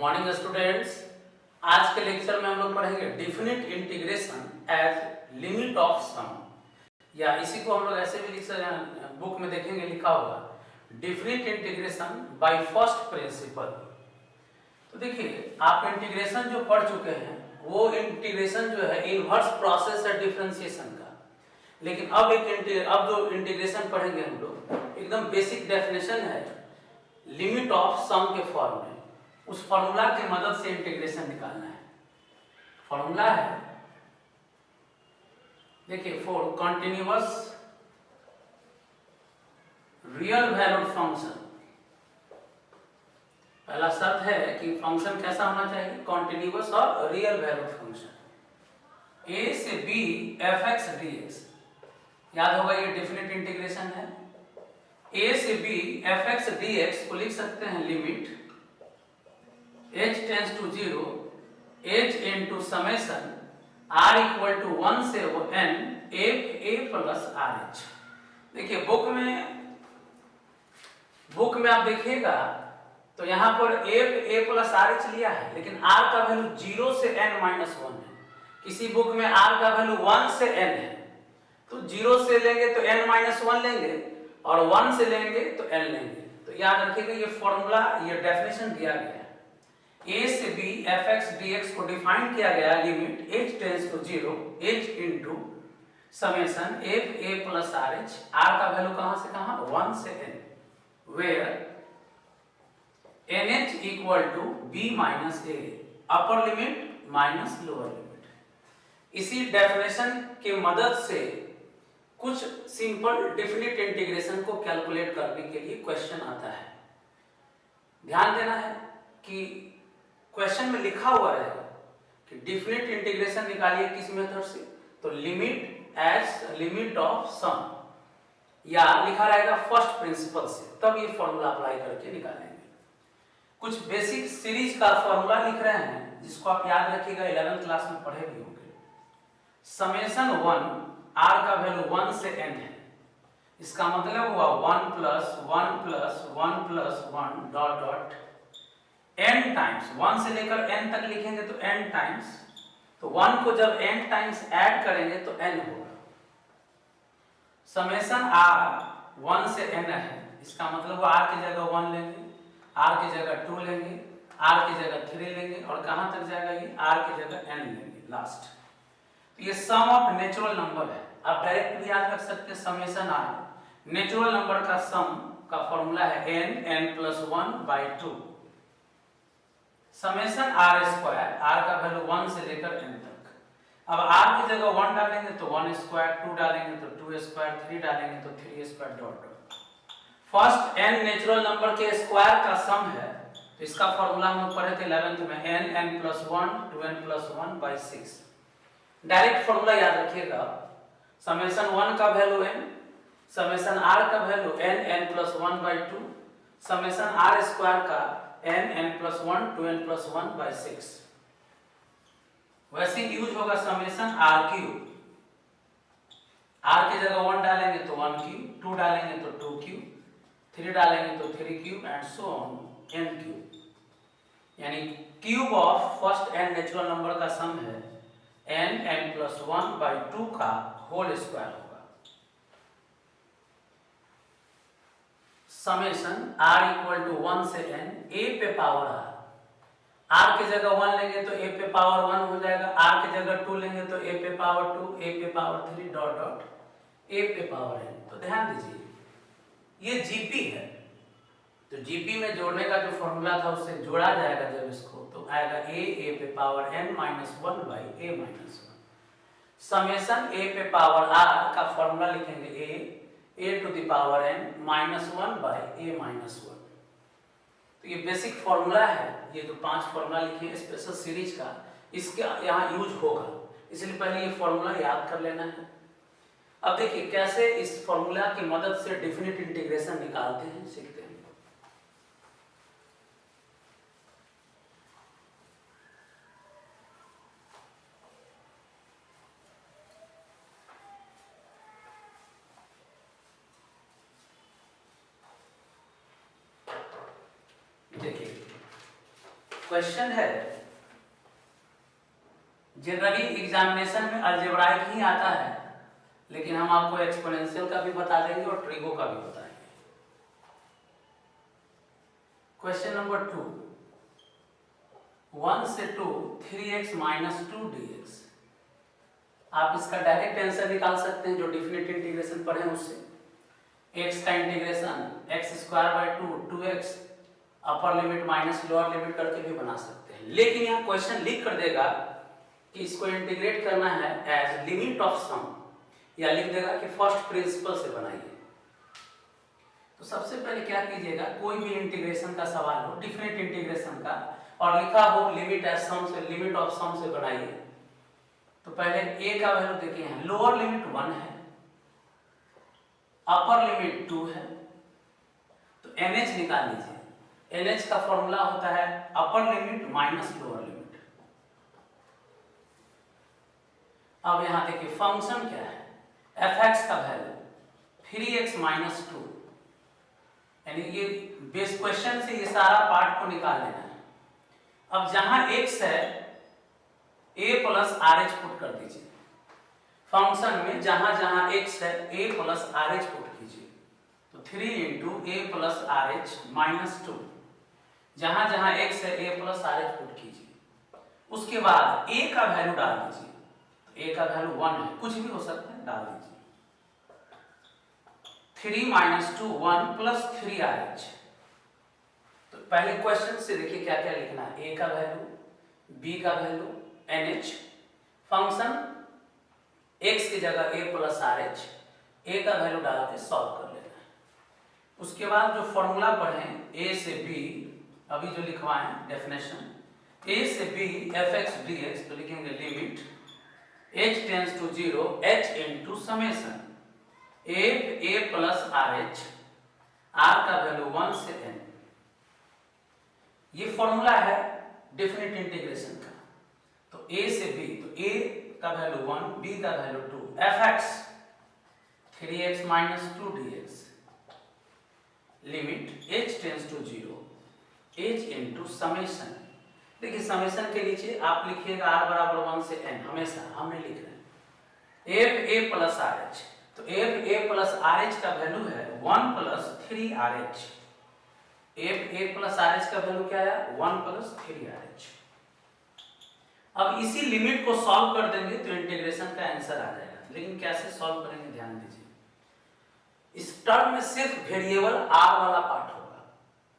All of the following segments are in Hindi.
Morning students. आज के लेक्चर में हम लोग पढ़ेंगे definite integration as limit of sum, या इसी को हम लोग ऐसे भी लिख सकते हैं, बुक में देखेंगे लिखा होगा definite integration by first principle. तो देखिए आप इंटीग्रेशन जो पढ़ चुके हैं वो इंटीग्रेशन जो है इनवर्स प्रोसेस है डिफरेंशिएशन का, लेकिन अब जो इंटीग्रेशन पढ़ेंगे हम लोग एकदम बेसिक डेफिनेशन है लिमिट ऑफ सम के फॉर्म में। उस फॉर्मूला की मदद से इंटीग्रेशन निकालना है। फॉर्मूला है देखिए for continuous real valued function, पहला शर्त है कि फंक्शन कैसा होना चाहिए, कंटिन्यूअस और रियल वैल्यूड फंक्शन। a से b f(x) dx, याद होगा ये डेफिनेट इंटीग्रेशन है। a से b f(x) dx को लिख सकते हैं limit h tends to 0 h into summation r equal to 1 से n f a plus rh। देखिए बुक में आप देखिएगा तो यहाँ पर f a प्लस rh लिया है, लेकिन r का वैल्यू 0 से n माइनस 1 है। किसी बुक में r का वैल्यू 1 से n है, तो 0 से लेंगे तो n माइनस 1 लेंगे और 1 से लेंगे तो n लेंगे। तो याद रखिएगा ये फॉर्मूला, ये डेफिनेशन दिया गया है। a से b f(x) dx को डिफाइन किया गया limit h tends to 0 h into summation f a plus rh, r का वैल्यू कहां से कहां 1 से n, where nh equal to b minus a, upper limit minus lower limit. इसी डेफिनेशन के मदद से कुछ सिंपल डेफिनिट इंटीग्रेशन को कैलकुलेट करने के लिए क्वेश्चन आता है। ध्यान देना है कि क्वेश्चन में लिखा हुआ रहेगा कि डिफिनिट इंटीग्रेशन निकालिए किस मेथड से, तो लिमिट ऑफ सम, या लिखा रहेगा फर्स्ट प्रिंसिपल से, तब ये फॉर्मूला अप्लाई करके निकालेंगे। कुछ बेसिक सीरीज का फॉर्मूला लिख रहे हैं जिसको आप याद रखिएगा, 11th क्लास में पढ़े भी होंगे। समेशन 1 r का वैल्यू 1 से n है, इसका मतलब हुआ 1 plus 1 plus 1 plus 1 dot dot n times, 1 से लेकर n तक लिखेंगे तो n टाइम्स, तो 1 को जब n टाइम्स ऐड करेंगे तो n होगा। समेशन r 1 से n है, इसका मतलब r की जगह 1 लेंगे, r की जगह 2 लेंगे, r की जगह 3 लेंगे और कहां तक जाएगा ये r की जगह n लेंगे लास्ट। तो ये सम ऑफ नेचुरल नंबर है, आप डायरेक्ट भी याद रख सकते हैं। समेशन r नेचुरल नंबर का सम का फॉर्मूला है n plus 1 by 2। Summation r square, r का वैल्यू 1 से लेकर n तक। अब r की जगह 1 डालेंगे तो 1 स्क्वायर, 2 डालेंगे तो 2 स्क्वायर, 3 डालेंगे तो 3 square dot dot. First n natural number के स्क्वायर का सम है, तो इसका फॉर्मूला हम लोग पढ़े थे 11th में, n plus 1 2n plus 1 by 6। Direct formula याद रखिएगा, समेशन 1 का वैल्यू n, समेशन r का value n plus 1 by 2, summation r square का n plus 1 2n plus 1 by 6। वैसे यूज होगा समेशन r क्यूब, r की जगह 1 डालेंगे तो 1 क्यूब, 2 डालेंगे तो 2 क्यूब, 3 डालेंगे तो 3 cube and so on n cube, यानी cube of first n natural number का सम है n प्लस 1 बाई 2 का होल स्क्वायर होगा। समेशन r इक्वल टू 1 से n a पे पावर r की जगह 1 लेंगे तो a पे पावर 1 हो जाएगा, r की जगह 2 लेंगे तो a पे पावर 2, a पे पावर 3 डॉट डॉट a पे पावर n। तो ध्यान दीजिए ये जीपी है, तो जीपी में जोड़ने का जो फॉर्मूला था उससे जोड़ा जाएगा जब इसको, तो आएगा a पे power n minus 1 by a minus 1। Summation a पे पावर r का फॉर्मूला लिखेंगे a to the power n minus 1 by a minus 1। तो ये बेसिक फॉर्मूला है, ये जो 5 फॉर्मूला लिखे स्पेशल सीरीज का, इसके यहाँ यूज होगा, इसलिए पहले ये फॉर्मूला याद कर लेना है। अब देखिए कैसे इस फॉर्मूला की मदद से डेफिनिट इंटीग्रेशन निकालते हैं, सीखते हैं। देखिए क्वेश्चन है, जनरली एग्जामिनेशन में अलजेब्राइक ही आता है, लेकिन हम आपको एक्सपोनेंशियल का भी बता देंगे और ट्रिगो का भी बताएंगे। क्वेश्चन नंबर 2, 1 से 2 3x माइनस 2 dx। आप इसका डायरेक्ट आंसर निकाल सकते हैं जो डिफिनिट इंटीग्रेशन पढ़े उससे। x का integration x square by 2 2x upper limit minus lower limit करके भी बना सकते हैं, लेकिन यहाँ क्वेश्चन लिख कर देगा कि इसको इंटीग्रेट करना है एज लिमिट ऑफ सम, या लिख देगा कि फर्स्ट प्रिंसिपल से बनाइए। तो सबसे पहले क्या कीजिएगा, कोई भी इंटीग्रेशन का सवाल हो, डिफिनिट इंटीग्रेशन का, और लिखा हो लिमिट एज सम से, लिमिट ऑफ सम से बनाइए। तो पहले a का वैल्यू देखिए, हैं लोअर लिमिट 1 है, अपर लिमिट 2 है, तो NH निकाल लीजिए। NH का फॉर्मूला होता है अपर लिमिट माइनस लोअर लिमिट। अब यहां देखिए फंक्शन क्या है, fx का वैल्यू 3x माइनस 2, यानी ये बेस क्वेश्चन से ये सारा पार्ट को निकाल लेना है। अब जहां x है a प्लस RH पुट कर दीजिए। फंक्शन में जहां जहां x है a प्लस RH पुट कीजिए, तो 3 into a plus RH minus 2, जहां जहां x है a प्लस RH पुट कीजिए। उसके बाद a का वैल्यू डाल दीजिए, तो a का वैल्यू 1 है, कुछ भी हो सकता है, डाल दीजिए। 3 माइनस 2 1 प्लस 3RH। तो पहले क्वेश्चन से देखिए क्या क्या लिखना है, a का वैल्यू, b का वैल्यू, NH, फंक्शन x की जगह a प्लस RH, a का वैल्यू डाल के सॉल्व कर लेना है। उसके बाद जो फॉर्मूला पढ़ें a से b, अभी जो लिखवाएं डेफिनेशन, a से b fx dx, तो लिखेंगे limit h tends to 0 h into summation f a plus RH, r का वैल्यू 1 से n। ये फॉर्मूला है डेफिनेट इंटीग्रेशन का। तो a से b, तो a का वैल्यू 1, b का value 2, fx 3x minus 2 dx, limit h tends to 0 h into summation. देखिए समेशन के नीचे आप लिखिएगा r बराबर 1 से n, हमेशा हमने लिख रहे हैं f a प्लस RH। तो f a प्लस RH का वैल्यू है 1 plus 3RH। f a plus RH का वैल्यू क्या है, 1 प्लस 3RH। अब इसी लिमिट को सॉल्व कर देंगे तो इंटीग्रेशन का आंसर आ जाएगा, लेकिन कैसे सॉल्व करेंगे ध्यान दीजिए। इस टर्म में सिर्फ वेरिएबल r वाला पार्ट होगा,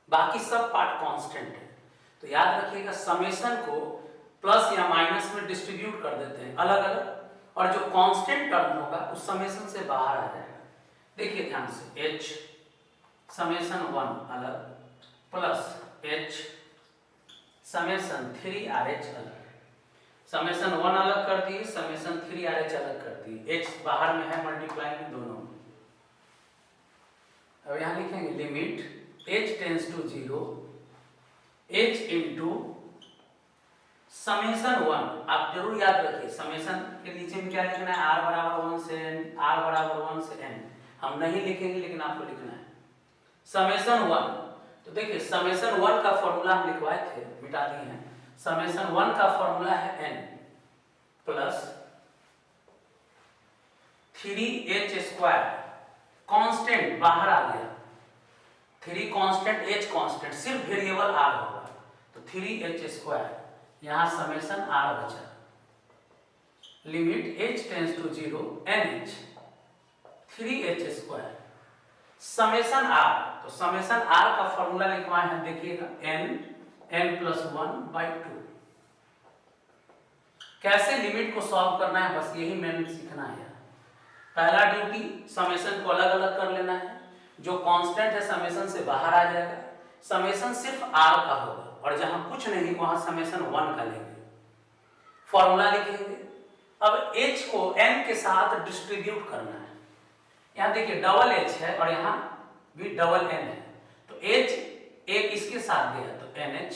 बाकी सब पार्ट कांस्टेंट है। तो याद रखिएगा समेशन को प्लस या माइनस में डिस्ट्रीब्यूट कर देते हैं अलग अलग, और जो कांस्टेंट टर्म होगा उस समेशन से बाहर आ जाएगा। देखिए ध्यान से, h समेशन 1 अलग प्लस h समेशन 3RH अलग, समेशन 1 अलग कर दिए, समेशन 3RH अलग कर दिए, h बाहर में है मल्टीप्लाई में दोनों में। अब यहां लिखेंगे limit h tends to 0 h into summation 1। आप जरूर याद रखिए समेशन के नीचे में क्या लिखना है, r बराबर 1 से n, r बराबर 1 से n। हम नहीं लिखेंगे लेकिन आपको लिखना है समेशन 1। तो देखिए समेशन 1 का फॉर्मूला हम लिखवाए थे, मिटा दिए हैं। समेशन 1 का फॉर्मूला है n plus 3h square, constant बाहर आ गया, 3 कांस्टेंट h कांस्टेंट, सिर्फ वेरिएबल r होगा, तो 3h स्क्वायर, यहां समेशन r बचा, limit h tends to 0 nh 3h square summation r। तो समेशन r का फॉर्मूला लिखवाए हैं, देखिएगा n प्लस 1/2। कैसे लिमिट को सॉल्व करना है, बस यही मैंने सीखना है। पहला ड्यूटी समेशन को अलग अलग कर लेना है, जो कांस्टेंट है समेशन से बाहर आ जाएगा, समेशन सिर्फ r का होगा, और जहां कुछ नहीं वहां समेशन 1 का लेंगे, फॉर्मूला लिखेंगे। अब h को n के साथ डिस्ट्रीब्यूट करना है। यहां देखिए डबल h है और यहां भी डबल n है, तो h एक इसके साथ गया तो NH,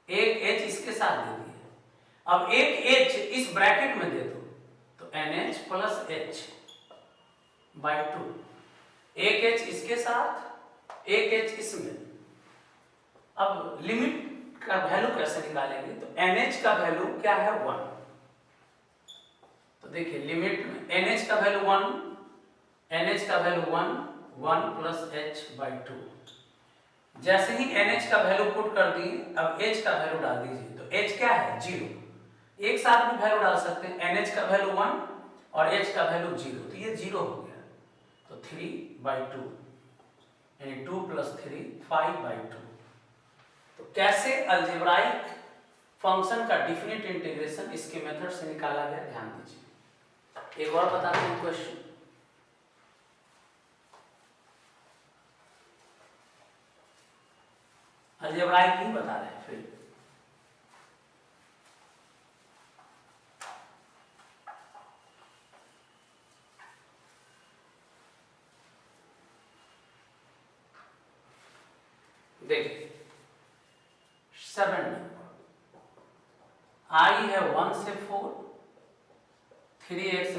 एक h इसके साथ दे दिया। अब एक h इस ब्रैकेट में दे दो तो NH प्लस h/2, एक h इसके साथ, एक h इसमें। अब लिमिट का वैल्यू कैसे निकालेंगे, तो NH का वैल्यू क्या है 1। तो देखिए लिमिट में NH का वैल्यू 1, NH का वैल्यू 1 प्लस h/2। जैसे ही NH का वैल्यू पुट कर दिए, अब H का वैल्यू डाल दीजिए। तो H क्या है 0, एक साथ में वैल्यू डाल सकते हैं। NH का वैल्यू 1 और H का वैल्यू 0, तो ये 0 हो गया। तो 3/2 यानी 2 + 3 5/2। तो कैसे अलजेब्राइक फंक्शन का डिफिनिट इंटीग्रेशन इसके मेथड से निकाला गया, ध्यान दीजिए। एक और बताते हैं क्वेश्चन। अलजेब्राइक ही बता रहे हैं फिर। देखिए 7 I है 1 से 4, 3x²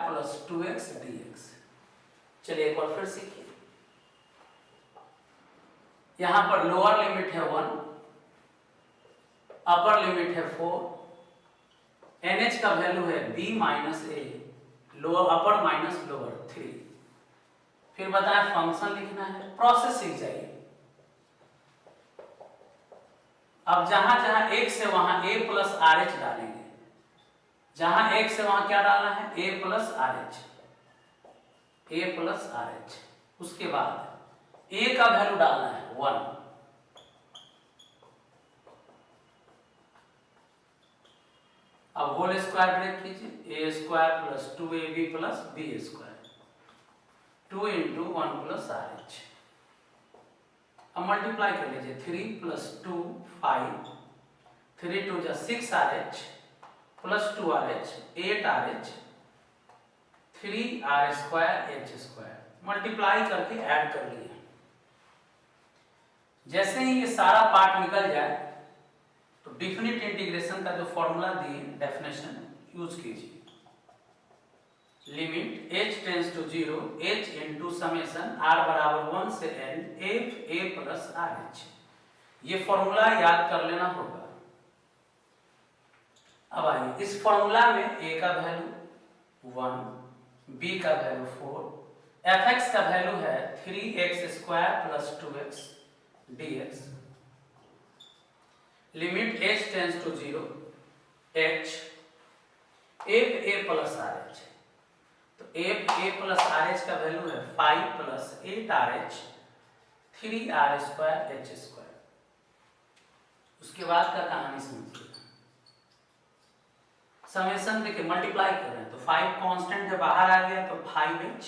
+ 2x dx। चलिए एक बार फिर सीखिए। यहां पर लोअर लिमिट है 1, अपर लिमिट है 4, NH का वैल्यू है b - a, lower upper minus lower 3। फिर बताएं फंक्शन लिखना है, प्रोसेस सीख जाइए। अब जहां जहां एक से वहां a + RH डालेंगे, जहां एक से वहां क्या डालना है a + RH, a + RH। उसके बाद a का वैल्यू डालना है 1, अब होल स्क्वायर ब्रेक कीजिए, a² + 2ab + b², 2 × 1 + RH। अब मल्टीप्लाई कर लीजिए, 3 + 2 5, 3 × 2 = 6RH + 2RH 8RH 3r² multiply करके ऐड कर लिए। जैसे ही ये सारा पार्ट निकल जाए तो डिफिनिट इंटीग्रेशन का जो फॉर्मूला दिए डेफिनेशन यूज कीजिए। Limit h tends to 0 h × summation r = 1 से n f a + RH। ये फॉर्मूला याद कर लेना होगा। अब आइए इस फॉर्मूला में a का वैल्यू 1, b का वैल्यू 4, fx का वैल्यू है 3x² + 2x dx। Limit h tends to 0 h f a + RH। तो f a + RH का वैल्यू है 5 + 8RH 3r²h²। उसके बाद का कहानी समझिए। समेशन देखिए मल्टीप्लाई कर रहे हैं तो 5 कांस्टेंट है, बाहर आ गया तो 5h।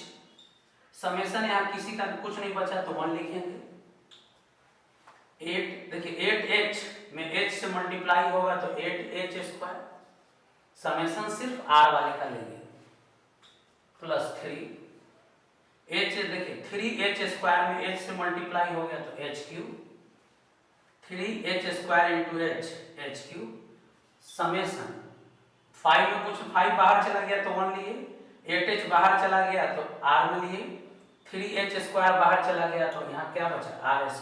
समेशन यहाँ किसी का कुछ नहीं बचा तो 1 लिखेंगे। 8 देखिए 8h में h से मल्टीप्लाई होगा तो 8h²। समेशन सिर्फ r वाले का लेंगे + 3 h देखिए 3h² में h से मल्टीप्लाई हो गया तो h3, 3h² × h h3। Summation 5 में कुछ 5 बाहर चला गया तो 1 लिए, 8h बाहर चला गया तो r में लिए, 3h² बाहर चला गया तो यहाँ क्या बचा r²।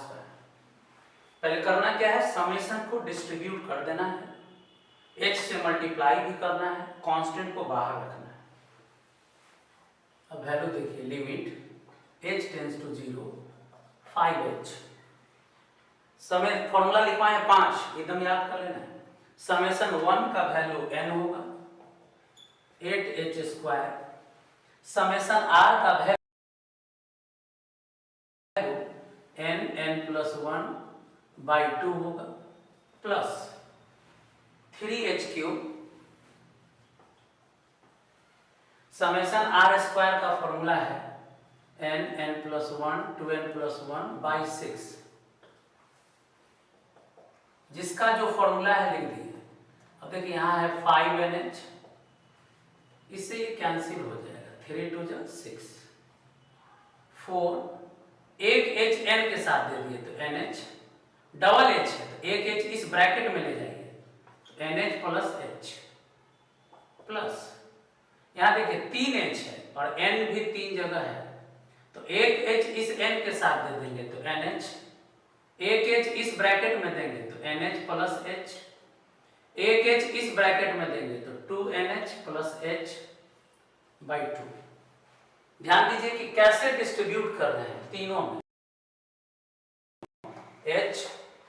पहले करना क्या है, समेशन को डिस्ट्रीब्यूट कर देना है, h से मल्टीप्लाई भी करना है, कांस्टेंट को बाहर रखना है। अब वैल्यू देखिए, limit h tends to 0 5h। समय फॉर्मूला लिखवाए 5, एकदम याद कर लेना है। समेशन 1 का वैल्यू n होगा 8h²। समेशन r का वैल्यू n +1/2 होगा प्लस 3h3। समेशन r² का फॉर्मूला है n +1 2n +1/6, जिसका जो फॉर्मूला है लिख दिए। अब देखिए यहाँ है 5nh, इससे ये कैंसिल हो जाएगा, 3 × 2 = 6, 4 एक h n के साथ दे दिए तो nh, डबल h है तो एक h इस ब्रैकेट में ले जाइए तो nh + h प्लस यहाँ देखिए 3h है और n भी 3 जगह है तो एक h इस n के साथ दे देंगे तो nh, एक h इस ब्रैकेट में देंगे तो NH प्लस H, एक H इस ब्रैकेट में देंगे तो 2NH प्लस H बाई 2। ध्यान दीजिए कि कैसे डिस्ट्रीब्यूट कर रहे हैं तीनों में, H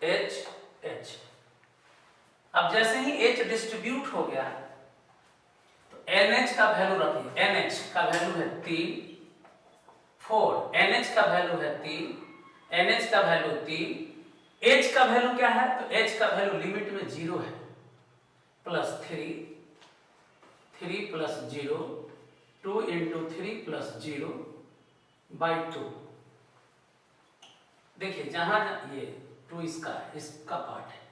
H H। अब जैसे ही H डिस्ट्रीब्यूट हो गया तो NH का वैल्यू रखिए, NH का वैल्यू है 3, 4, NH का वैल्यू है 3, NH का वैल्यू 3, H का वैल्यू क्या है, तो H का वैल्यू लिमिट में 0 है, plus 3, 3 plus 0, 2 into 3 plus 0 by 2। देखिए जहां ये 2 इसका पार्ट है,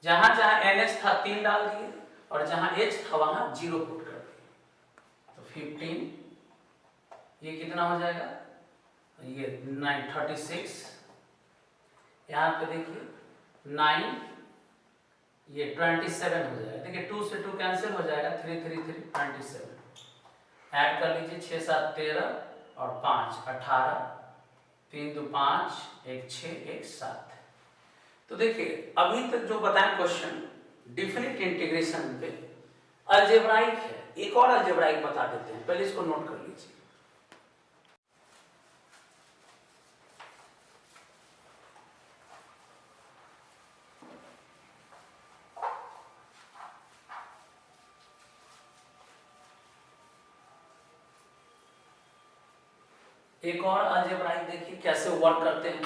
जहां जहां NH था 3 डाल दिए और जहां H था वहां 0 पुट कर दिए। तो 15, ये कितना हो जाएगा, ये 936, यहाँ पे देखिए 9, ये 27 हो जाएगा। देखिए 2 से 2 कैंसिल हो जाएगा, 3 3 3 27। ऐड कर लीजिए 6 7 13 और 5 18, 3 2 5, 1 6 1 7। तो देखिए अभी तक जो बताएं क्वेश्चन डिफिनिट इंटीग्रेशन पे अलजेब्राइक है, एक और अलजेब्राइक बता देते हैं, पहले इसको नोट कर लीजिए। एक और अलजेब्राइक देखिए कैसे वर्क करते हैं।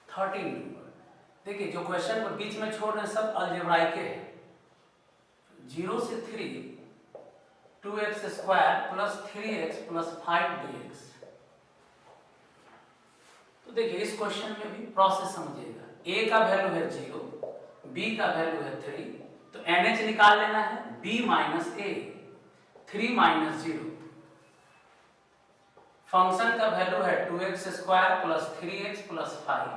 13 नंबर देखिए, जो क्वेश्चन को बीच में छोड़ रहे हैं सब अलजेब्राइक के हैं। 0 से 3 2x square plus 3x plus 5dx। तो देखिए इस क्वेश्चन में भी प्रोसेस समझिएगा। a का वैल्यू है 0, b का वैल्यू है 3, तो NH निकाल लेना है, b minus a, 3 minus 0। Function का वैल्यू है 2x square plus 3x plus 5,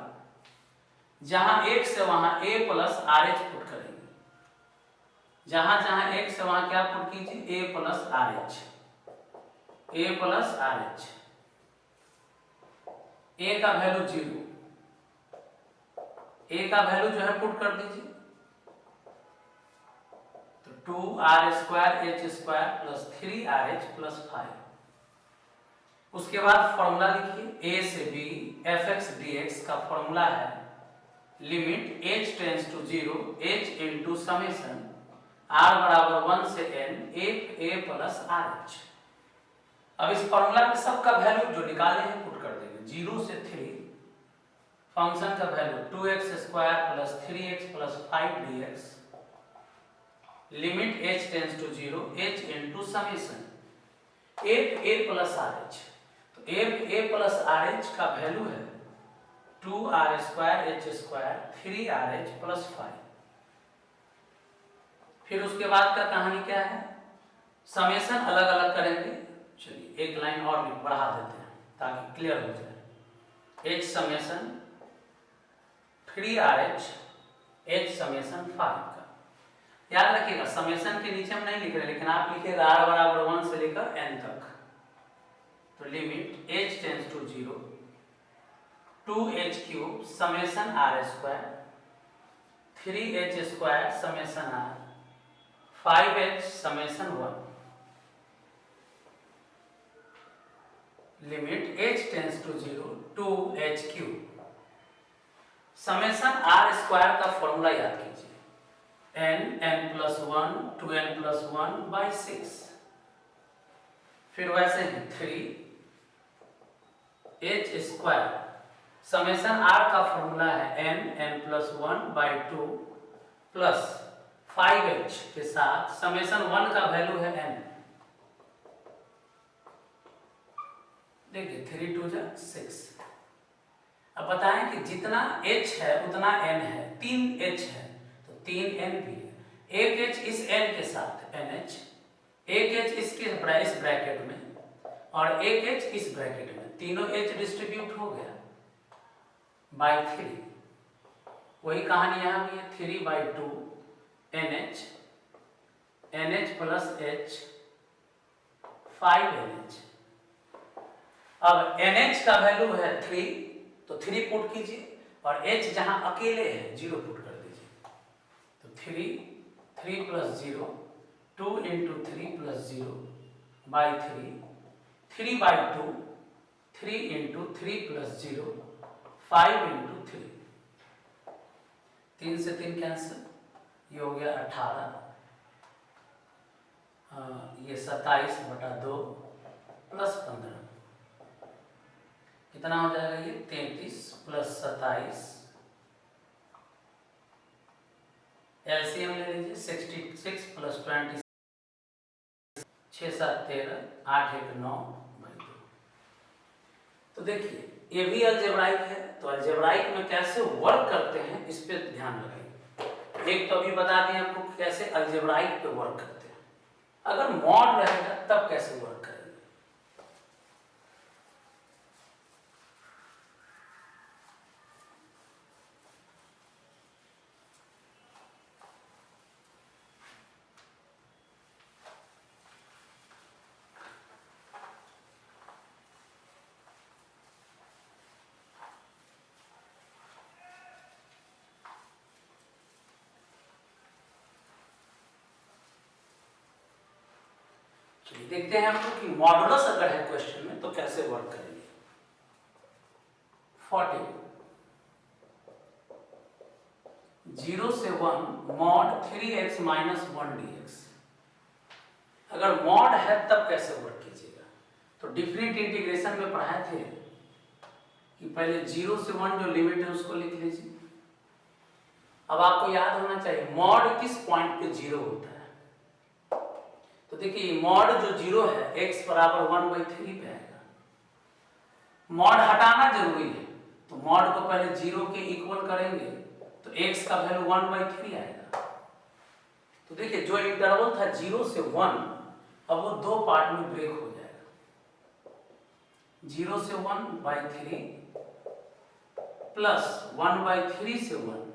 जहां x से वहां a प्लस RH पुट करेंगे, जहां जहां x से वहां क्या पुट कीजिए, a plus RH, a plus RH। a का वैल्यू 0, a का वैल्यू जो है पुट कर दीजिए, तो 2r square h square plus 3RH plus 5। उसके बाद फॉर्मूला लिखिए, a से b fx dx का फॉर्मूला है limit h tends to 0 h into summation r बराबर 1 से n a प्लस RH। अब इस फॉर्मूला में सबका वैल्यू जो निकाले हैं पुट कर देंगे। 0 से 3 फंक्शन का वैल्यू 2x square plus 3x plus 5dx limit h tends to 0 h into summation a plus RH। तो a प्लस RH का वैल्यू है 2r square h square 3RH plus 5। फिर उसके बाद का कहानी क्या है, समेशन अलग अलग करेंगे। चलिए एक लाइन और भी बढ़ा देते हैं ताकि क्लियर हो जाए। h summation 3RH h summation 5 का याद रखिएगा। समेशन के नीचे हम नहीं लिख रहे, लेकिन आप लिखिएगा r बराबर 1 से लेकर n तक। तो limit h tends to 0 2h cube summation r square 3h square summation r 5h summation 1 limit h tends to 0 2h cube. Summation r square का फॉर्मूला याद कीजिए, n plus 1 2n plus 1 by 6। फिर वैसे ही 3h स्क्वायर समेशन r का फॉर्मूला है n plus 1 by 2 plus 5h के साथ समेशन 1 का वैल्यू है n। देखिए 3 2 जा 6। अब बताएं कि जितना h है उतना n है, 3h है तो 3n भी है। एक h इस n के साथ nh, एक h इस ब्रैकेट में और एक h इस ब्रैकेट में, तीनों h डिस्ट्रीब्यूट हो गया बाई 3। वही कहानी यहाँ भी है, 3 by 2 NH, NH plus H 5NH। अब NH का वैल्यू है 3, तो 3 पुट कीजिए, और h जहां अकेले है 0 पुट कर दीजिए। तो 3 plus 0 2 into 3 plus 0 by 3 by 2 3 into 3 plus 0 5 into 3। 3 से 3 कैंसिल, ये हो गया 18, ये 27/2 प्लस 15 कितना हो जाएगा, ये 33 प्लस 27, एलसीएम ले लीजिए 66 प्लस 20 6 7 13 8 1 9 बाई 2। तो देखिए ये भी अलजेब्राइक है, तो अलजेब्राइक में कैसे वर्क करते हैं इस पे ध्यान लगाइए। एक तो अभी बता दें आपको कैसे अलजेब्राइक पे वर्क करते हैं, अगर मॉड रहेगा तब कैसे वर्क करेंगे। देखते हैं हम लोग कि मॉडुलस अगर है क्वेश्चन में तो कैसे वर्क करेंगे। 40 0 से 1 मॉड 3x माइनस 1 dx, अगर मॉड है तब कैसे वर्क कीजिएगा। तो डिफरेंट इंटीग्रेशन में पढ़ाए थे कि पहले 0 से 1 जो लिमिट है उसको लिख लीजिए। अब आपको याद होना चाहिए मॉड किस पॉइंट पे 0 होता है। तो देखिए मॉड जो 0 है x बराबर 1/3 पे आएगा। मॉड हटाना जरूरी है, तो मॉड को पहले 0 के इक्वल करेंगे तो x का वैल्यू 1/3 आएगा। तो देखिए जो इंटरवल था 0 से 1 अब वो दो पार्ट में ब्रेक हो जाएगा। 0 से 1/3 प्लस 1/3 से 1।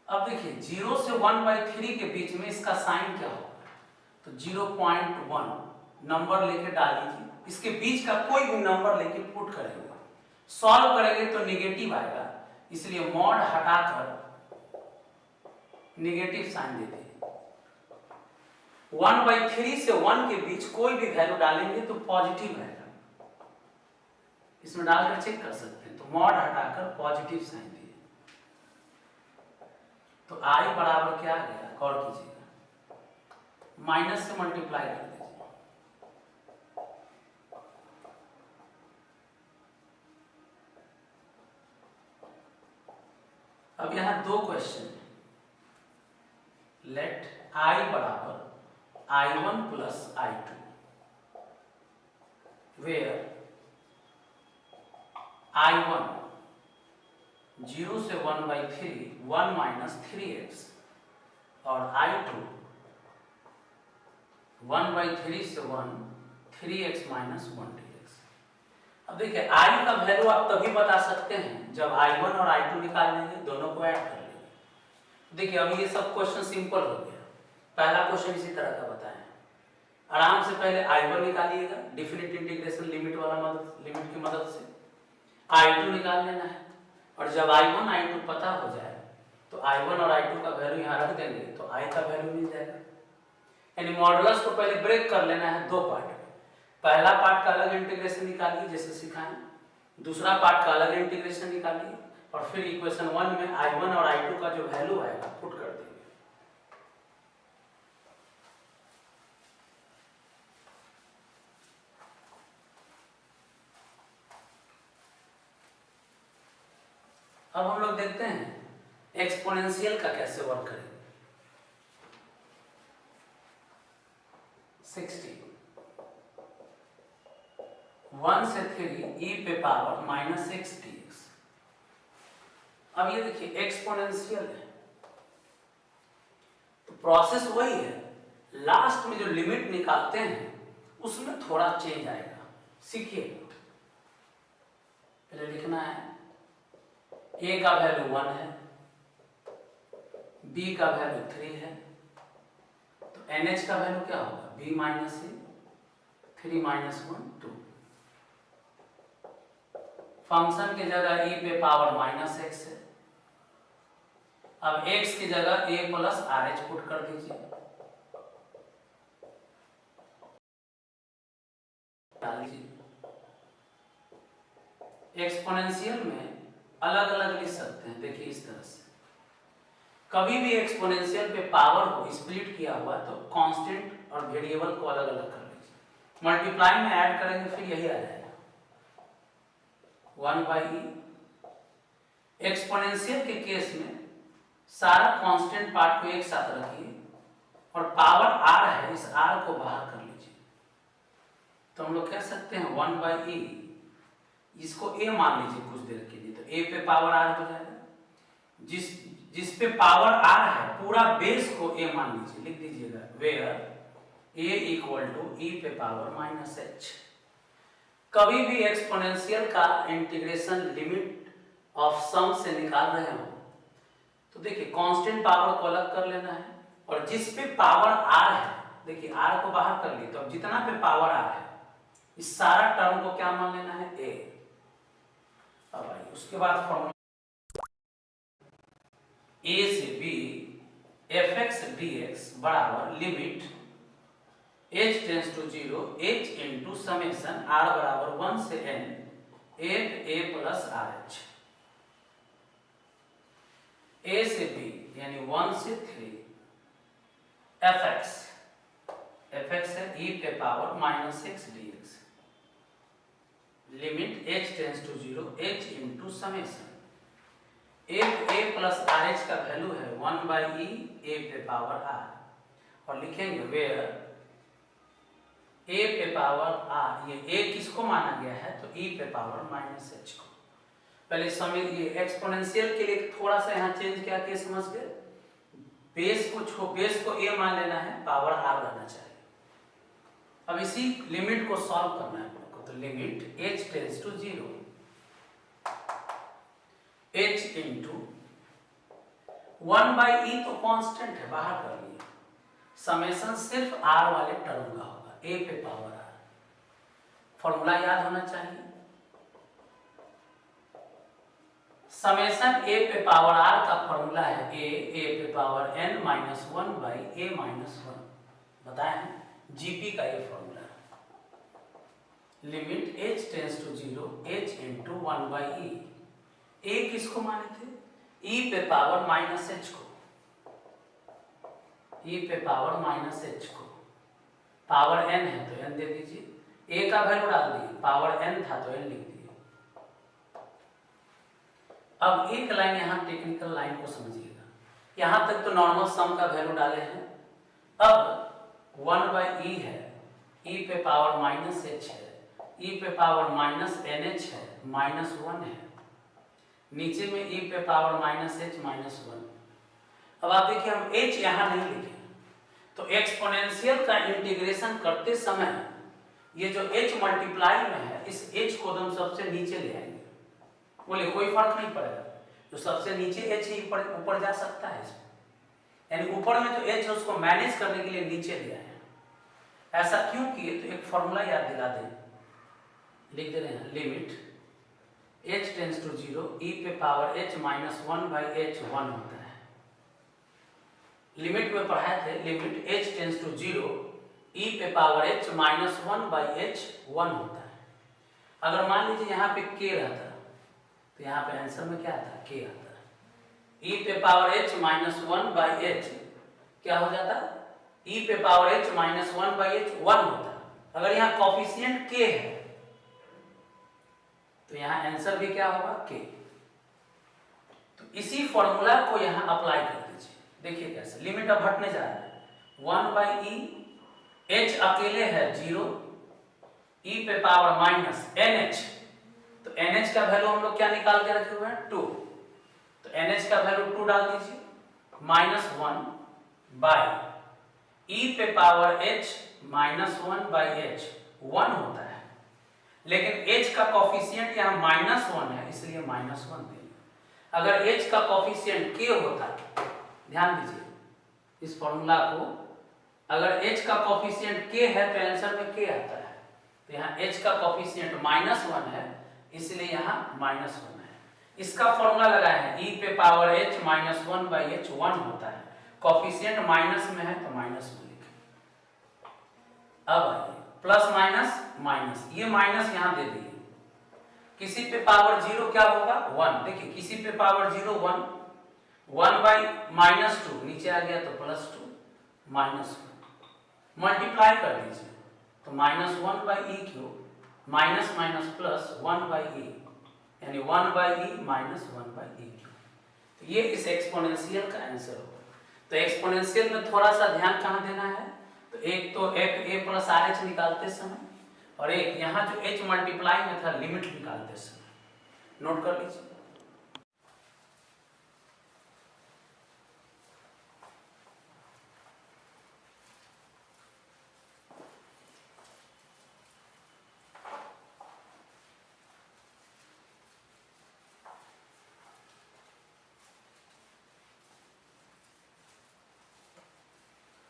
अब देखिए 0 से 1/3 के बीच में इसका साइन क्या होगा, तो 0.1 नंबर लेके डाल दीजिए, इसके बीच का कोई भी नंबर लेके पुट करेंगे, सॉल्व करेंगे तो निगेटिव आएगा, इसलिए मॉड हटाकर निगेटिव साइन देते हैं। 1/3 से 1 के बीच कोई भी वैल्यू डालेंगे तो पॉजिटिव आएगा, इसमें डालकर चेक कर सकते हैं। तो मॉड हटाकर पॉजिटिव साइन दिए, तो i बराबर क्या आ गया, गौर कीजिएगा, माइनस से मल्टीप्लाई कर दीजिए। अब यहां दो क्वेश्चन है, लेट i बराबर i1 plus i2 where i1 0 से 1/3 1 माइनस 3x और i2 1/3 से 1 3x माइनस 1 dx। अब देखिए i का वैल्यू आप तभी बता सकते हैं जब i1 और i2 निकाल लेंगे, दोनों को ऐड कर लेंगे। देखिए अभी ये सब क्वेश्चन सिंपल हो गया, पहला क्वेश्चन इसी तरह का बताया। आराम से पहले i1 निकालिएगा, डिफिनिट इंटीग्रेशन लिमिट की मदद से i2 निकाल लेना है, और जब I1 I2 पता हो जाए तो I1 और I2 का वैल्यू यहाँ रख देंगे तो I का वैल्यू मिल जाएगा। यानी मॉडुलस को पहले ब्रेक कर लेना है दो पार्ट में, पहला पार्ट का अलग इंटीग्रेशन निकालिए जैसे सिखाएं, दूसरा पार्ट का अलग इंटीग्रेशन निकालिए, और फिर इक्वेशन 1 में I1 और I2 का जो वैल्यू आएगा पुट कर देंगे। अब हम लोग देखते हैं एक्सपोनेंशियल का कैसे वर्क करेंगे। 60 1 से 3 e पे पावर माइनस x dx। अब ये देखिए एक्सपोनेंशियल है तो प्रोसेस वही है, लास्ट में जो लिमिट निकालते हैं उसमें थोड़ा चेंज आएगा, सीखिए। पहले लिखना है a का वैल्यू 1 है, b का वैल्यू 3 है, तो nh का वैल्यू क्या होगा, b माइनस ए 3 माइनस 1 2। फंक्शन की जगह e पे पावर माइनस एक्स है। अब x की जगह a plus R H put कर दीजिए, एक्सपोनेंशियल में अलग अलग लिख सकते हैं। देखिए इस तरह से कभी भी एक्सपोनेंशियल पे पावर को स्प्लिट किया हुआ तो कांस्टेंट और वेरिएबल को अलग अलग कर लीजिए, मल्टीप्लाई में ऐड करेंगे फिर यही आ जाएगा 1/e। एक्सपोनेंशियल के केस में सारा कांस्टेंट पार्ट को एक साथ रखिए और पावर r है, इस r को बाहर कर लीजिए। तो हम लोग कह सकते हैं 1/e, इसको a मान लीजिए कुछ देर के लिए, तो a पे पावर r हो जाएगा। जिस पे पावर r है पूरा बेस को a मान लीजिए, लिख दीजिएगा where a equal to e पे पावर माइनस h। कभी भी एक्सपोनेंशियल का इंटीग्रेशन लिमिट ऑफ सम से निकाल रहे हो तो देखिए कांस्टेंट पावर को अलग कर लेना है और जिस पे पावर r है, देखिए r को बाहर कर लिए, तो अब जितना पे पावर r है इस सारा टर्म को क्या मान लेना है a। अब आइए उसके बाद फॉर्मूला a से b fx dx बराबर limit h tends to 0 h into summation r बराबर 1 से n 8a plus R H. a से b यानी 1 से 3 fx है e पे power minus X dx limit h tends to 0 h into summation a plus R H का वैल्यू है 1/e a पे पावर r, और लिखेंगे वेयर a पे पावर r, ये a किसको माना गया है तो e पे पावर माइनस h को। पहले समय ये एक्सपोनेंशियल के लिए थोड़ा सा यहाँ चेंज क्या किया समझ गए, बेस को a मान लेना है, पावर r रहना चाहिए। अब इसी लिमिट को सॉल्व करना है आपको, तो limit h tends to 0 h into 1/e तो कांस्टेंट है, बाहर कर लिए, समेशन सिर्फ r वाले टर्म का होगा a पे पावर r। फॉर्मूला याद होना चाहिए, समेशन a पे पावर r का फॉर्मूला है a पे power n minus 1/a minus 1, बताए हैं जीपी का ये फॉर्मूला है। Limit h tends to 0 h into 1/e, a किसको माने थे e पे पावर माइनस h को, e पे पावर माइनस h को, पावर n है तो n दे दीजिए, a का वैल्यू डाल दिए, पावर n था तो n लिख दिए। अब एक लाइन यहाँ टेक्निकल लाइन को समझिएगा, यहाँ तक तो नॉर्मल सम का वैल्यू डाले हैं। अब 1/e है, e पे पावर माइनस h है, e पे पावर माइनस nh है, माइनस 1 है, नीचे में e पे पावर माइनस h माइनस 1। अब आप देखिए हम h यहाँ नहीं लिखे, तो एक्सपोनेंशियल का इंटीग्रेशन करते समय ये जो h मल्टीप्लाई में है इस h को हम सबसे नीचे ले आएंगे, बोले कोई फर्क नहीं पड़ेगा, जो सबसे नीचे h ही ऊपर जा सकता है, यानी ऊपर में जो h है उसको मैनेज करने के लिए नीचे ले आए। ऐसा क्यों किए तो एक फॉर्मूला याद दिला दें, लिख दे रहे हैं limit h tends to 0 e पे पावर h माइनस 1/h 1 होता है। लिमिट में पढ़ाए थे, limit h tends to 0 e पे पावर h माइनस 1/h 1 होता है। अगर मान लीजिए यहाँ पे k रहता तो यहाँ पे आंसर में क्या आता k आता है। e पे पावर h माइनस 1/h क्या हो जाता, e पे पावर h माइनस 1/h 1 होता। अगर यहाँ कॉफिशिएंट k है तो यहाँ आंसर भी क्या होगा k। तो इसी फॉर्मूला को यहाँ अप्लाई कर दीजिए, देखिए कैसे, लिमिट अब हटने जा रहा है 1/e, h अकेले है 0, e पे पावर माइनस nh, तो nh का वैल्यू हम लोग क्या निकाल के रखे हुए हैं 2, तो nh का वैल्यू 2 डाल दीजिए, माइनस 1/e पे पावर h माइनस 1/h 1 होता है, लेकिन h का कॉफिशिएंट यहाँ माइनस 1 है इसलिए माइनस 1 देंगे। अगर h का कॉफिशिएंट k होता, ध्यान दीजिए इस फॉर्मूला को, अगर h का कॉफिशिएंट k है तो आंसर में k आता है, तो यहाँ h का कॉफिशिएंट माइनस 1 है इसलिए यहाँ -1 है। इसका फॉर्मूला लगाया है e पे पावर h -1 बाई h 1 होता है, कोफिशिएंट माइनस में है तो माइनस में लिखें। अब आइए प्लस माइनस माइनस, ये माइनस यहाँ दे दिए, किसी पे पावर 0 क्या होगा 1, देखिए किसी पे पावर 0 1, 1 बाई -2 नीचे आ गया तो +2 -1, मल्टीप्लाई कर दीजिए तो -1 by e cube minus minus plus 1 by e, यानी 1 by e minus 1 by e cube. तो ये इस एक्सपोनेंशियल का आंसर होगा। तो एक्सपोनेंशियल में थोड़ा सा ध्यान कहाँ देना है, तो एक तो a प्लस आर एच निकालते समय, और एक यहाँ जो h मल्टीप्लाई में था लिमिट निकालते समय, नोट कर लीजिए।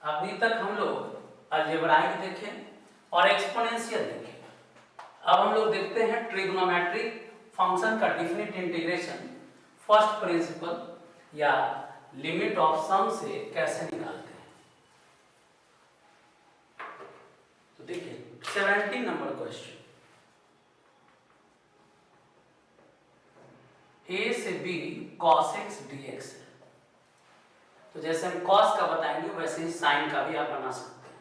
अभी तक हम लोग अलजेब्राइक देखे और एक्सपोनेंशियल देखे। अब हम लोग देखते हैं ट्रिग्नोमेट्रिक फंक्शन का डेफिनिट इंटीग्रेशन फर्स्ट प्रिंसिपल या लिमिट ऑफ सम से कैसे निकालते हैं। तो देखिए 17 नंबर क्वेश्चन, a से b cos x dx है। तो जैसे हम cos का बताएंगे वैसे ही sin का भी आप बना सकते हैं।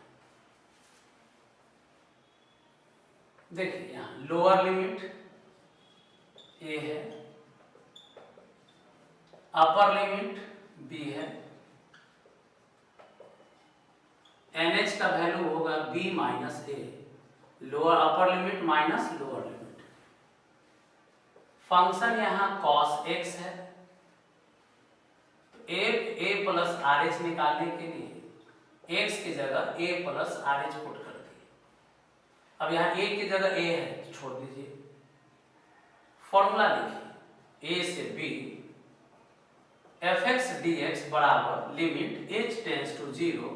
देखिए यहाँ लोअर लिमिट a है, अपर लिमिट b है, nh का वैल्यू होगा b minus a, lower upper limit minus lower limit. Function यहाँ cos x है, a प्लस आर एच निकालने के लिए x की जगह a plus R H put कर दिए। अब यहाँ a की जगह a है तो छोड़ दीजिए, फॉर्मूला लिखिए a से b fx dx बराबर limit h tends to 0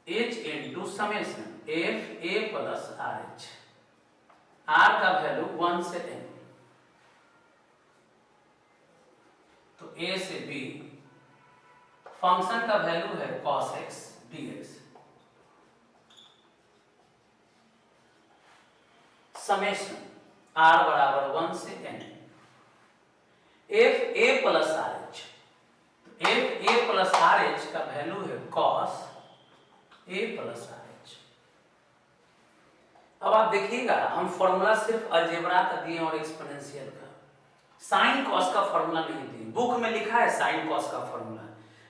h into summation f a plus R H, r का वैल्यू 1 से n, तो a से b फंक्शन का वैल्यू है cos x dx, summation r बराबर 1 से n, f a plus R H, f a plus R H का वैल्यू है cos a plus R H. अब आप देखिएगा हम फॉर्मूला सिर्फ अलजेब्रा का दिए और एक्सपोनेंशियल का, साइन कॉस का फॉर्मूला नहीं दिए। बुक में लिखा है साइन कॉस का फॉर्मूला,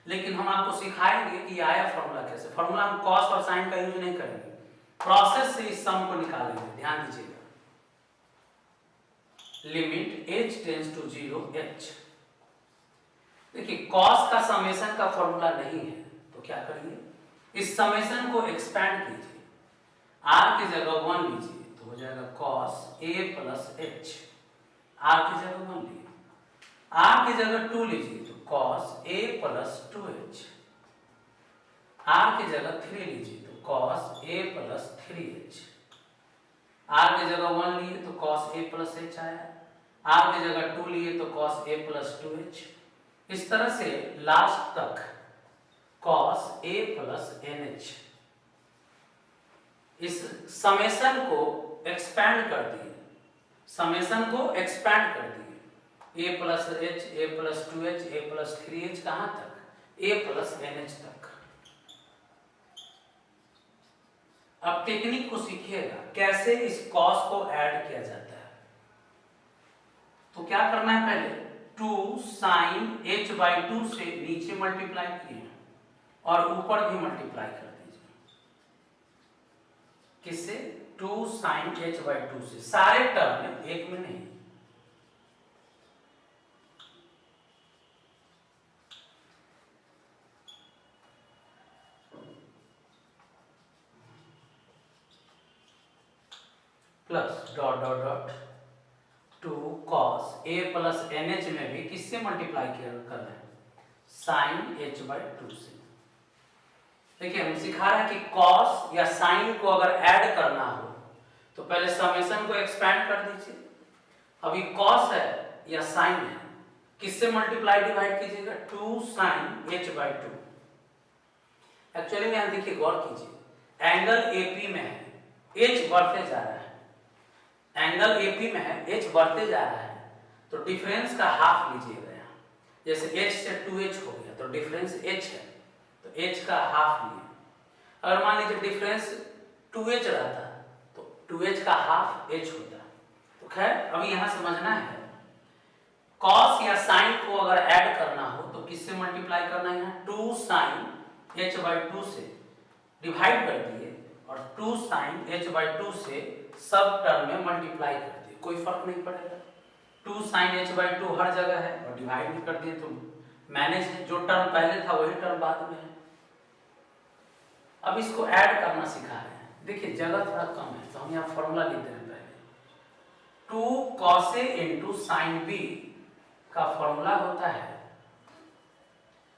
लेकिन हम आपको सिखाएंगे कि आया फॉर्मूला कैसे। फॉर्मूला हम कॉस और साइन का यूज नहीं करेंगे, प्रोसेस से इस सम को निकालेंगे। ध्यान दीजिएगा, limit h tends to 0 h। देखिए कॉस का समेशन का फॉर्मूला नहीं है तो क्या करिए, इस समेशन को एक्सपैंड कीजिए, r की जगह 1 लीजिए तो हो जाएगा cos a plus h, r की जगह 1 लीजिए, r की जगह 2 लीजिए तो cos a plus 2h, r की जगह 3 लीजिए तो cos a plus 3h, r की जगह 1 लिए तो cos a प्लस h आया, r की जगह 2 लिए तो cos a प्लस 2h, इस तरह से लास्ट तक cos a प्लस nh। इस समेशन को एक्सपैंड कर दिए, समेशन को एक्सपैंड कर दिए, a plus h, a plus 2h, a plus 3h, कहाँ तक, a प्लस nh तक। अब टेक्निक को सीखिएगा कैसे इस cos को ऐड किया जाता है। तो क्या करना है, पहले 2 sin h/2 से नीचे मल्टीप्लाई किए और ऊपर भी मल्टीप्लाई कर दीजिए, किससे, 2 sin h/2 से, सारे टर्म में, एक में नहीं। Plus dot dot dot 2 cos a plus nh में भी किससे मल्टीप्लाई कर रहे हैं, sin h/2 से। देखिए हम सिखा रहे हैं कि cos या sin को अगर ऐड करना हो तो पहले समेशन को एक्सपैंड कर दीजिए, अभी कॉस है या साइन है, किससे मल्टीप्लाई डिवाइड कीजिएगा? 2 साइन h बाई 2। एक्चुअली में यहाँ देखिए, गौर कीजिए, एंगल एपी में है, h बढ़ते जा रहा है, एंगल एपी में है, h बढ़ते जा रहा है, तो डिफरेंस का हाफ लीजिएगा। यहाँ जैसे h से 2h हो गया तो डिफरेंस h है, तो h का हाफ लिए। अगर मान लीजिए डिफरेंस 2h रहता तो 2h का हाफ h होता। तो खैर अभी यहाँ समझना है, कॉस या साइन को अगर ऐड करना हो तो किससे मल्टीप्लाई करना है? यहाँ 2 साइन h बाई 2 से डिवाइड कर दिए और 2 साइन h बाई 2 से सब टर्म में मल्टीप्लाई कर दिए, कोई फर्क नहीं पड़ेगा। 2 साइन h बाई 2 हर जगह है और डिवाइड भी कर दिए तो मैनेज है, जो टर्म पहले था वही टर्म बाद में है। अब इसको ऐड करना सिखा रहे हैं। देखिए जगह थोड़ा कम है तो हम यहाँ फॉर्मूला लिख दे रहे हैं। पहले 2 cos A into sine B का फॉर्मूला होता है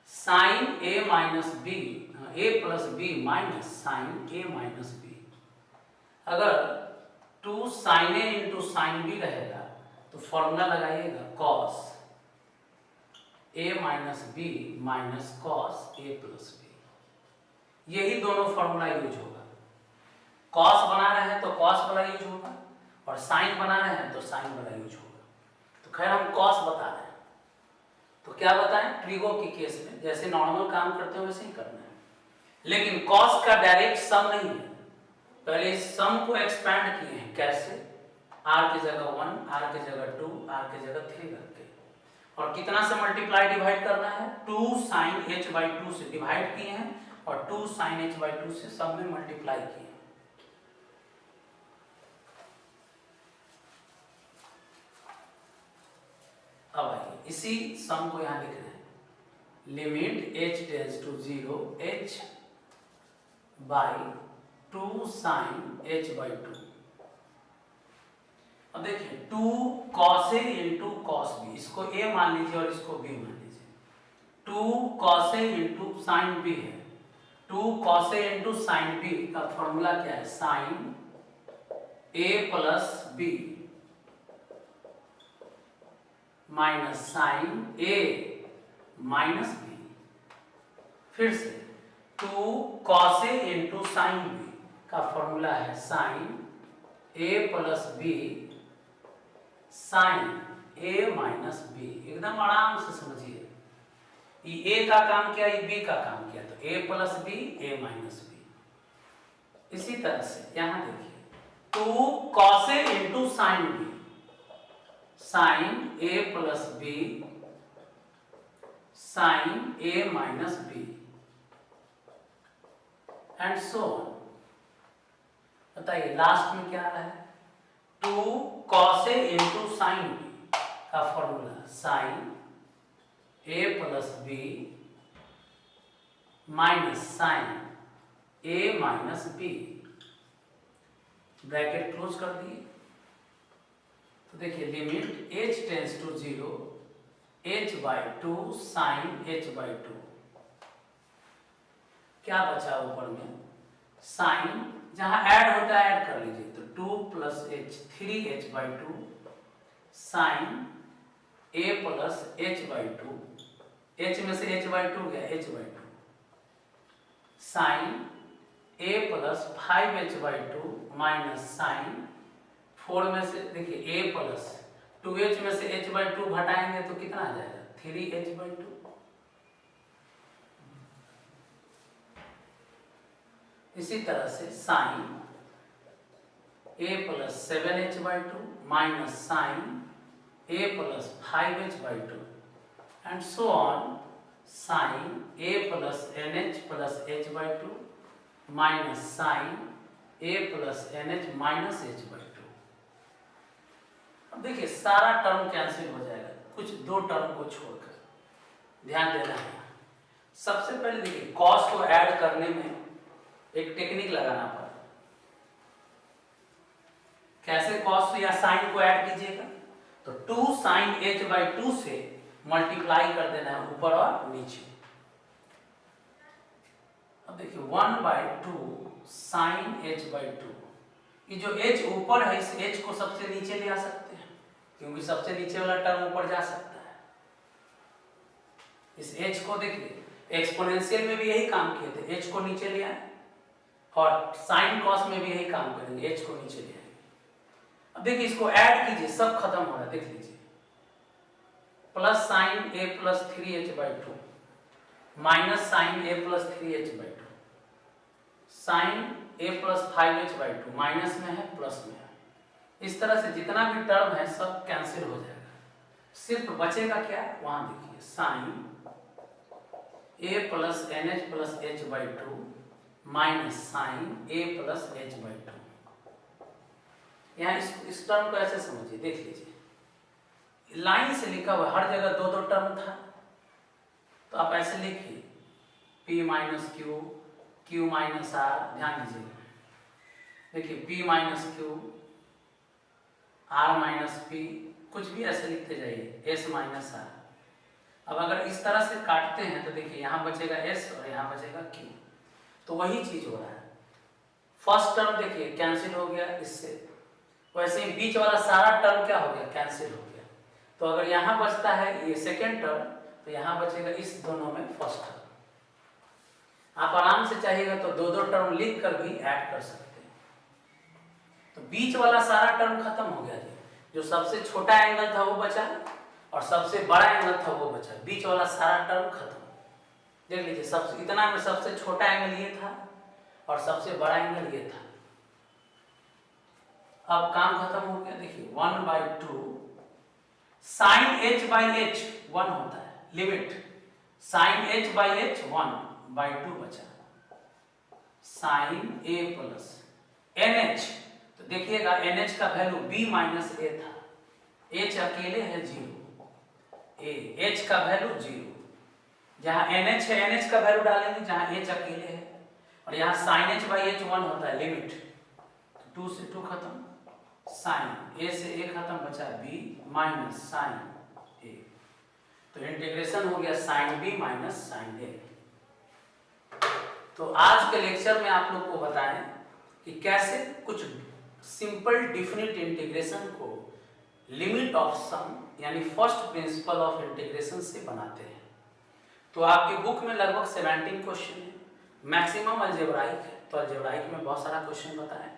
sine A minus B, A plus B minus sine A minus B। अगर 2 sine A into sine B रहेगा तो फॉर्मूला लगाइएगा cos A minus B minus cos A plus B। यही दोनों फॉर्मूला यूज होगा। cos बना रहे हैं तो cos वाला यूज होगा और साइन बना रहे हैं तो साइन वाला यूज होगा। तो खैर हम cos बता रहे हैं, तो क्या बताएं? ट्रिगो के केस में जैसे नॉर्मल काम करते हैं वैसे ही करना है, लेकिन cos का डायरेक्ट सम नहीं है। पहले इस सम को एक्सपैंड किए हैं, कैसे? r की जगह 1, r की जगह 2, r की जगह 3 करके, और कितना से मल्टीप्लाई डिवाइड करना है? 2 साइन h बाई 2 से डिवाइड किए हैं और 2 साइन h बाई 2 से सब में मल्टीप्लाई किए हैं। अब आइए इसी सम को यहाँ लिख रहे हैं, limit h tends to 0 h by 2 sine h by 2। अब देखिए 2 cos A into cos B, इसको A मान लीजिए और इसको B मान लीजिए। 2 cos A into sine B है, 2 cos A into sine B का फॉर्मूला क्या है? Sine A plus B minus sine A minus B। फिर से 2 cos A into sine B का फॉर्मूला है sine A plus B sine A minus B। एकदम आराम से समझिए, ये A का काम किया, ये B का काम किया, तो A plus B A minus B। इसी तरह से यहां देखिए 2 cos A into sine B, sine A plus B sine A minus B and so on. बताइए लास्ट में क्या आ रहा है? 2 cos A into sine B का formula sine A plus B minus sine A minus B, bracket close कर दिए। तो देखिए limit h tends to 0 h by 2 sine h by 2। क्या बचा ऊपर में? साइन, जहां ऐड होता है ऐड कर लीजिए, तो 2 plus h 3h by 2 sine A plus h by 2, h में से h बाई 2 गया, h by 2 sine A plus 5h by 2 minus sine 4 में से देखिए A प्लस 2h में से h बाई 2 घटाएंगे तो कितना आ जाएगा? 3h by 2। इसी तरह से sine A plus 7h by 2 minus sine A plus 5h by 2 and so on, sine A plus NH plus h by 2 minus sine A plus NH minus h by 2। अब देखिए सारा टर्म कैंसिल हो जाएगा, कुछ दो टर्म को छोड़कर। ध्यान देना है, सबसे पहले देखिए कॉस को ऐड करने में एक टेक्निक लगाना पड़ा। कैसे कॉस या साइन को ऐड कीजिएगा? तो 2 साइन h बाई 2 से मल्टीप्लाई कर देना है ऊपर और नीचे। अब देखिए 1 बाई 2 साइन h बाई 2, ये जो h ऊपर है इस h को सबसे नीचे ले आ सकते हैं, क्योंकि सबसे नीचे वाला टर्म ऊपर जा सकता है। इस h को देखिए एक्सपोनेंशियल में भी यही काम किए थे, h को नीचे ले आए, और साइन कॉस में भी यही काम करेंगे, h को नीचे ले आएंगे। अब देखिए इसको ऐड कीजिए, सब खत्म हो रहा है, देख लीजिए, plus sine a plus 3h/2 minus sine a plus 3h/2 sine a plus 5h/2 minus में है प्लस में है। इस तरह से जितना भी टर्म है सब कैंसिल हो जाएगा, सिर्फ बचेगा क्या, वहां देखिए sine a plus nh plus h/2 minus sine a plus h/2। यहाँ इस टर्म को ऐसे समझिए, देख लीजिए लाइन से लिखा हुआ, हर जगह दो दो टर्म था, तो आप ऐसे लिखिए p minus Q, q minus r, ध्यान दीजिएगा, देखिए p minus Q, r minus p, कुछ भी ऐसे लिखते जाइए, s माइनस r। अब अगर इस तरह से काटते हैं तो देखिए यहाँ बचेगा s और यहाँ बचेगा q, तो वही चीज हो रहा है। फर्स्ट टर्म देखिए कैंसिल हो गया इससे, वैसे ही बीच वाला सारा टर्म क्या हो गया, कैंसिल हो गया। तो अगर यहाँ बचता है ये सेकेंड टर्म, तो यहाँ बचेगा इस दोनों में फर्स्ट टर्म। आप आराम से चाहिएगा तो दो दो टर्म लिख कर भी ऐड कर सकते हैं। तो बीच वाला सारा टर्म खत्म हो गया जी, जो सबसे छोटा एंगल था वो बचा और सबसे बड़ा एंगल था वो बचा, बीच वाला सारा टर्म खत्म। देख लीजिए सबसे इतना में सबसे छोटा एंगल ये था और सबसे बड़ा एंगल ये था। अब काम खत्म हो गया, देखिए 1/2 साइन h/h 1 होता है, लिमिट साइन h/h 1/2 बचा, साइन a प्लस nh, तो देखिएगा nh का वैल्यू b माइनस a था, h अकेले है 0, h का वैल्यू 0, जहां nh है nh का वैल्यू डालेंगे जहां h अकेले है, और यहाँ साइन h/h 1 होता है, लिमिट 2 से 2 खत्म, साइन a से a खत्म, बचा b माइनस साइन a, तो इंटीग्रेशन हो गया sine b minus sine a। तो आज के लेक्चर में आप लोग को बताएं कि कैसे कुछ सिंपल डिफिनिट इंटीग्रेशन को लिमिट ऑफ सम यानी फर्स्ट प्रिंसिपल ऑफ इंटीग्रेशन से बनाते हैं। तो आपके बुक में लगभग 17 क्वेश्चन है, मैक्सिमम अलजेब्राइक है, तो अलजेब्राइक में बहुत सारा क्वेश्चन बताएं।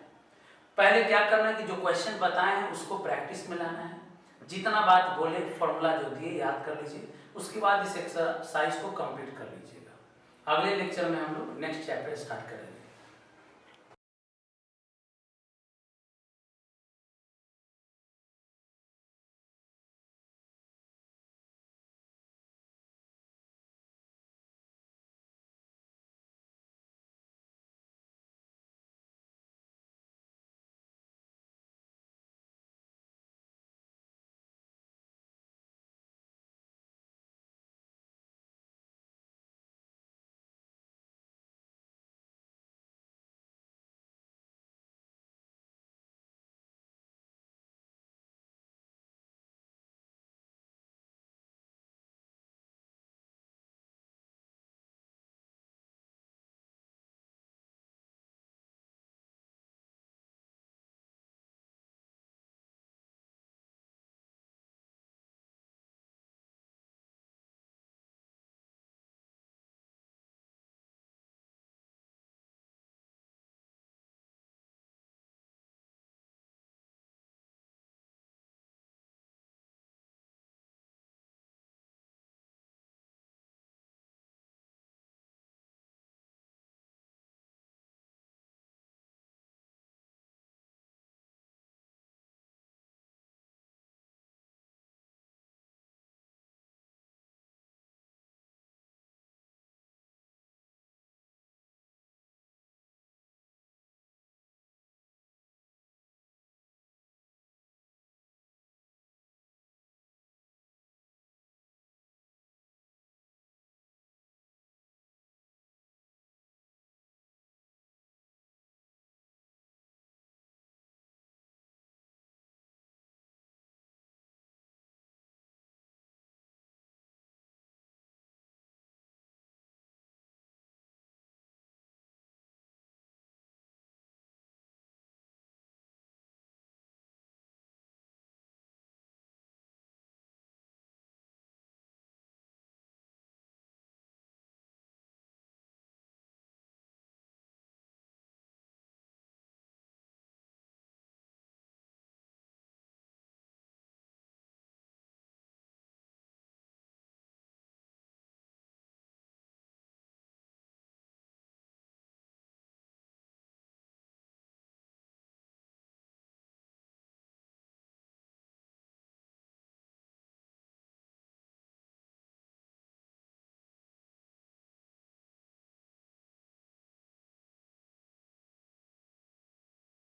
पहले क्या करना है कि जो क्वेश्चन बताए हैं उसको प्रैक्टिस में लाना है, जितना बात बोले फॉर्मूला जो दिए याद कर लीजिए, उसके बाद इस एक्सरसाइज को कंप्लीट कर लीजिएगा। अगले लेक्चर में हम लोग नेक्स्ट चैप्टर स्टार्ट करेंगे।